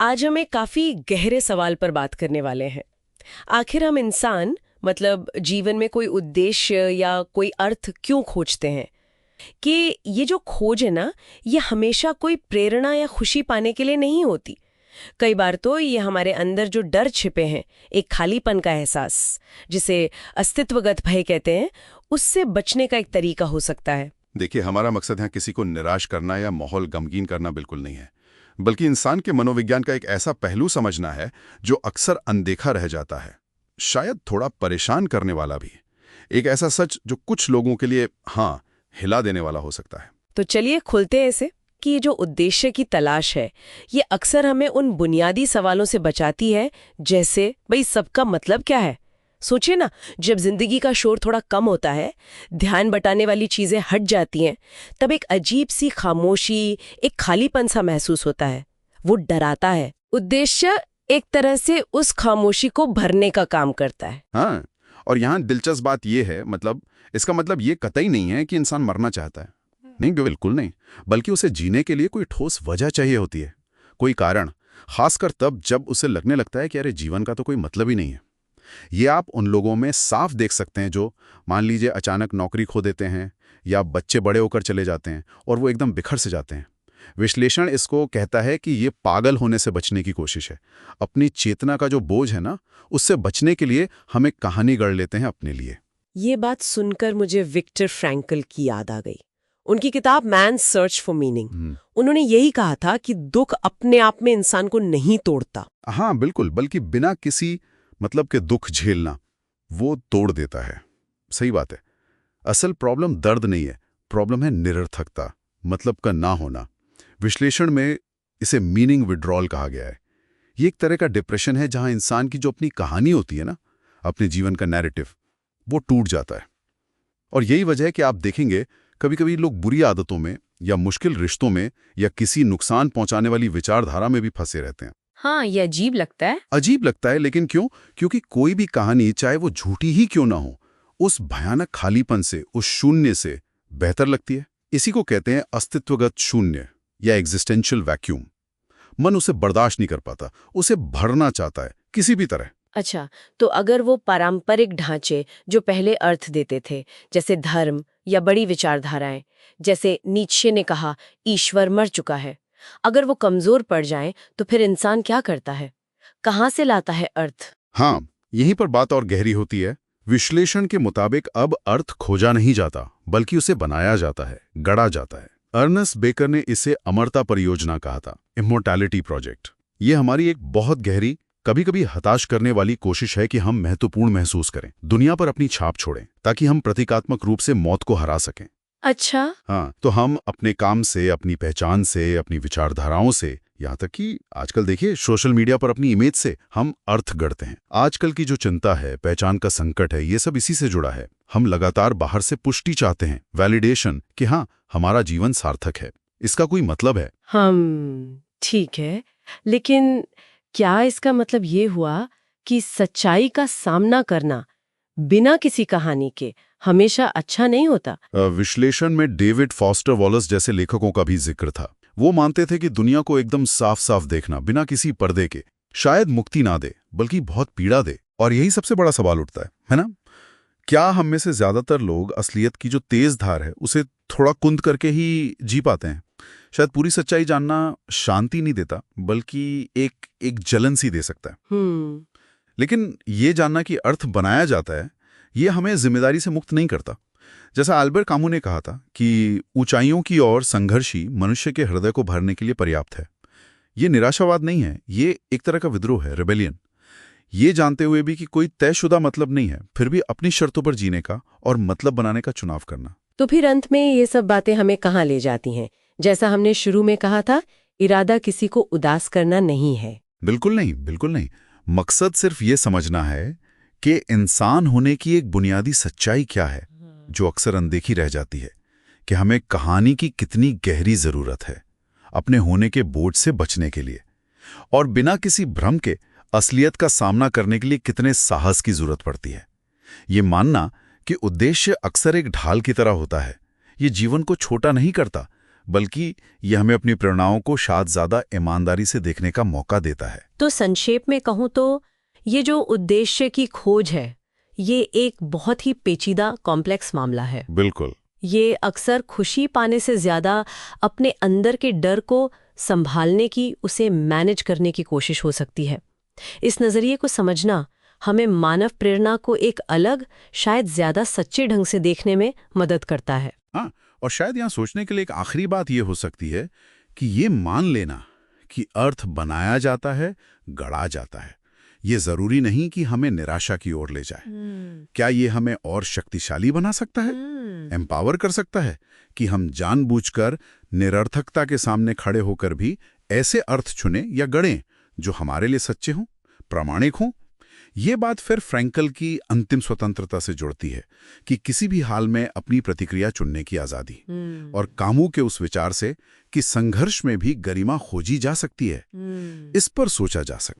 आज हम एक काफी गहरे सवाल पर बात करने वाले हैं। आखिर हम इंसान मतलब जीवन में कोई उद्देश्य या कोई अर्थ क्यों खोजते हैं? कि ये जो खोज है ना, ये हमेशा कोई प्रेरणा या खुशी पाने के लिए नहीं होती। कई बार तो ये हमारे अंदर जो डर छिपे हैं, एक खालीपन का एहसास, जिसे अस्तित्वगत भय कहते हैं, उससे बचने का एक तरीका हो सकता है। देखिए, हमारा मकसद यहाँ किसी को निराश करना या माहौल गमगीन करना बिल्कुल नहीं है, बल्कि इंसान के मनोविज्ञान का एक ऐसा पहलू समझना है जो अक्सर अनदेखा रह जाता है, शायद थोड़ा परेशान करने वाला भी। एक ऐसा सच जो कुछ लोगों के लिए हिला देने वाला हो सकता है। तो चलिए खुलते हैं इसे कि ये जो उद्देश्य की तलाश है, ये अक्सर हमें उन बुनियादी सवालों से बचाती है, जैसे भाई सबका मतलब क्या है। सोचिए ना, जब जिंदगी का शोर थोड़ा कम होता है, ध्यान बटाने वाली चीजें हट जाती हैं, तब एक अजीब सी खामोशी, एक खालीपन सा महसूस होता है। वो डराता है। उद्देश्य एक तरह से उस खामोशी को भरने का काम करता है। हाँ, और यहाँ दिलचस्प बात यह है, इसका मतलब ये कतई नहीं है कि इंसान मरना चाहता है। नहीं, बिल्कुल नहीं, बल्कि उसे जीने के लिए कोई ठोस वजह चाहिए होती है, कोई कारण, खासकर तब जब उसे लगने लगता है कि अरे जीवन का तो कोई मतलब ही नहीं है। ये आप उन लोगों में साफ देख सकते हैं जो मान लीजिए अचानक नौकरी खो देते हैं या बच्चे बड़े होकर चले जाते हैं और वो एकदम बिखर से जाते हैं। विश्लेषण इसको कहता है कि ये पागल होने से बचने की कोशिश है। अपनी चेतना का जो बोझ है ना, उससे बचने के लिए हम एक कहानी गढ़ लेते हैं अपने लिए। ये बात सुनकर मुझे विक्टर फ्रैंकल की याद आ गई। उनकी किताब मैन सर्च फॉर मीनिंग। उन्होंने यही कहा था कि दुख अपने आप में इंसान को नहीं तोड़ता। हाँ बिल्कुल, बल्कि बिना किसी मतलब के दुख झेलना वो तोड़ देता है। सही बात है। असल प्रॉब्लम दर्द नहीं है, प्रॉब्लम है निरर्थकता, मतलब का ना होना। विश्लेषण में इसे मीनिंग विड्रॉल कहा गया है। ये एक तरह का डिप्रेशन है जहां इंसान की जो अपनी कहानी होती है ना, अपने जीवन का नैरेटिव, वो टूट जाता है। और यही वजह है कि आप देखेंगे कभी कभी लोग बुरी आदतों में या मुश्किल रिश्तों में या किसी नुकसान पहुंचाने वाली विचारधारा में भी फंसे रहते हैं। हाँ, ये अजीब लगता है। अजीब लगता है, लेकिन क्यों? क्योंकि कोई भी कहानी, चाहे वो झूठी ही क्यों ना हो, उस भयानक खालीपन से, उस शून्य से बेहतर लगती है। इसी को कहते हैं अस्तित्वगत शून्य या एग्जिस्टेंशियल वैक्यूम। मन उसे बर्दाश्त नहीं कर पाता, उसे भरना चाहता है किसी भी तरह। अच्छा, तो अगर वो पारंपरिक ढांचे जो पहले अर्थ देते थे, जैसे धर्म या बड़ी विचारधाराएं, जैसे नीत्शे ने कहा ईश्वर मर चुका है, अगर वो कमजोर पड़ जाएं, तो फिर इंसान क्या करता है? कहाँ से लाता है अर्थ? हाँ, यहीं पर बात और गहरी होती है। विश्लेषण के मुताबिक अब अर्थ खोजा नहीं जाता, बल्कि उसे बनाया जाता है, गढ़ा जाता है। अर्नेस्ट बेकर ने इसे अमरता परियोजना कहा था, इमोर्टैलिटी प्रोजेक्ट। ये हमारी एक बहुत गहरी, कभी कभी हताश करने वाली कोशिश है कि हम महत्वपूर्ण महसूस करें, दुनिया पर अपनी छाप छोड़ें, ताकि हम प्रतीकात्मक रूप से मौत को हरा सकें। अच्छा। हाँ, तो हम अपने काम से, अपनी पहचान से, अपनी विचारधाराओं से, यहाँ तक कि आजकल देखिए सोशल मीडिया पर अपनी इमेज से हम अर्थ गढ़ते हैं। आजकल की जो चिंता है, पहचान का संकट है, ये सब इसी से जुड़ा है। हम लगातार बाहर से पुष्टि चाहते हैं, वैलिडेशन, कि हाँ हमारा जीवन सार्थक है, इसका कोई मतलब है। ठीक है, लेकिन क्या इसका मतलब ये हुआ कि सच्चाई का सामना करना बिना किसी कहानी के हमेशा अच्छा नहीं होता? विश्लेषण में डेविड फॉस्टर वॉलस जैसे लेखकों का भी जिक्र था। वो मानते थे कि दुनिया को एकदम साफ साफ देखना, बिना किसी पर्दे के, शायद मुक्ति ना दे, बल्कि बहुत पीड़ा दे। और यही सबसे बड़ा सवाल उठता है ना? क्या हम में से ज्यादातर लोग असलियत की जो तेज धार है उसे थोड़ा कुंद करके ही जी पाते हैं? शायद पूरी सच्चाई जानना शांति नहीं देता, बल्कि एक जलन सी दे सकता है। लेकिन ये जानना कि अर्थ बनाया जाता है, ये हमें जिम्मेदारी से मुक्त नहीं करता। जैसा अल्बर्ट कामू ने कहा था कि ऊंचाइयों की ओर संघर्ष ही मनुष्य के हृदय को भरने के लिए पर्याप्त है। ये निराशावाद नहीं है, ये एक तरह का विद्रोह है, रिबेलियन। ये जानते हुए भी कि कोई तयशुदा मतलब नहीं है, फिर भी अपनी शर्तों पर जीने का और मतलब बनाने का चुनाव करना। तो फिर अंत में ये सब बातें हमें कहाँ ले जाती हैं? जैसा हमने शुरू में कहा था, इरादा किसी को उदास करना नहीं है। बिल्कुल नहीं, बिल्कुल नहीं। मकसद सिर्फ ये समझना है कि इंसान होने की एक बुनियादी सच्चाई क्या है, जो अक्सर अनदेखी रह जाती है, कि हमें कहानी की कितनी गहरी जरूरत है अपने होने के बोझ से बचने के लिए, और बिना किसी भ्रम के असलियत का सामना करने के लिए कितने साहस की जरूरत पड़ती है। ये मानना कि उद्देश्य अक्सर एक ढाल की तरह होता है, ये जीवन को छोटा नहीं करता, बल्कि यह हमें अपनी प्रेरणाओं को शायद ज़्यादा ईमानदारी से देखने का मौका देता है। तो संक्षेप में कहूँ तो ये जो उद्देश्य की खोज है, ये एक बहुत ही पेचीदा कॉम्प्लेक्स मामला है। बिल्कुल। ये अक्सर खुशी पाने से ज्यादा अपने अंदर के डर को संभालने की, उसे मैनेज करने की कोशिश हो सकती है। इस नजरिए को समझना हमें मानव प्रेरणा को एक अलग, शायद ज्यादा सच्चे ढंग से देखने में मदद करता है। हाँ, और शायद यहाँ सोचने के लिए एक आखिरी बात ये हो सकती है कि ये मान लेना कि अर्थ बनाया जाता है, गढ़ा जाता है, ये जरूरी नहीं कि हमें निराशा की ओर ले जाए। क्या ये हमें और शक्तिशाली बना सकता है, एम्पावर कर सकता है कि हम जानबूझकर निरर्थकता के सामने खड़े होकर भी ऐसे अर्थ चुनें या गढ़ें जो हमारे लिए सच्चे हों, प्रामाणिक हों। ये बात फिर फ्रैंकल की अंतिम स्वतंत्रता से जुड़ती है कि किसी भी हाल में अपनी प्रतिक्रिया चुनने की आज़ादी, और कामू के उस विचार से कि संघर्ष में भी गरिमा खोजी जा सकती है। इस पर सोचा जा सकता है।